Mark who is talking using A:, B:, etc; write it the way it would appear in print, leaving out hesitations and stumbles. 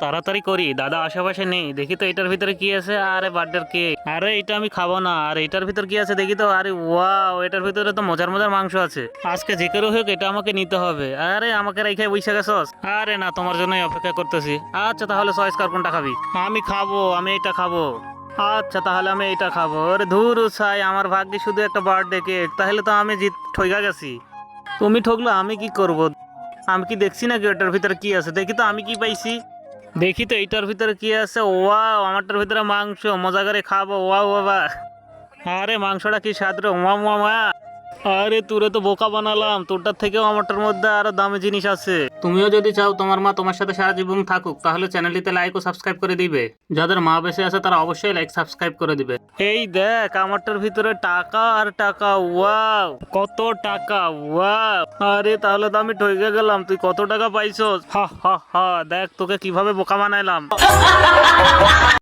A: তাড়াতাড়ি করি, দাদা আশেপাশে নেই। দেখি তো এটার ভিতরে কি আছে। আরে বার্থডের কেক, আরে এটা আমি খাবো না। আর এটার ভিতর কি আছে দেখি তো। আরে ওয়াও, এটার ভিতরে তো মজার মজার মাংস আছে। আজকে যে করে হোক এটা আমাকে নিতে হবে। আরে আমাকে রেখে বসে গেছস? আরে না, তোমার জন্যই অপেক্ষা করতেছি। আচ্ছা তাহলে চয়েস কর, কোনটা খাবি? আমি খাবো, আমি এটা খাবো। আচ্ছা তাহলে আমি এটা খাবো। আরে ধুর ছাই, আমার ভাগ্যে শুধু একটা বার্থডে কেক। তাহলে তো আমি ঠইকা গেছি। তুমি ঠকলো, আমি কি করব? আমি কি দেখছি নাকি ওটার ভিতরে কি আছে? দেখি তো আমি কি পাইছি। দেখি তো এইটার ভিতরে কি আছে। ওয়াও, আমারটার ভিতরে মাংস, মজা করে খাবো। ওয়াও বাবা, আরে মাংসটা কি স্বাদ রে। ওয়া ওয়া ওয়া। আরে তোরে তো বোকা বানালাম, তোরটার থেকেও আমারটার মধ্যে আরো দামি জিনিস আছে। তুমিও যদি চাও তোমার মা তোমার সাথে সারা জীবন থাকুক, তাহলে চ্যানেলটিতে লাইক ও সাবস্ক্রাইব করে দিবে। যাদের মা বেঁচে আছে তারা অবশ্যই লাইক সাবস্ক্রাইব করে দিবে। এই দেখ, আমারটার ভিতরে টাকা আর টাকা। ওয়াও, কত টাকা। ওয়াও, আরে তাহলে তো আমি ঠকে গেলাম। তুই কত টাকা পাইছস? হা হা হা, দেখ তোকে কিভাবে বোকা বানাইলাম।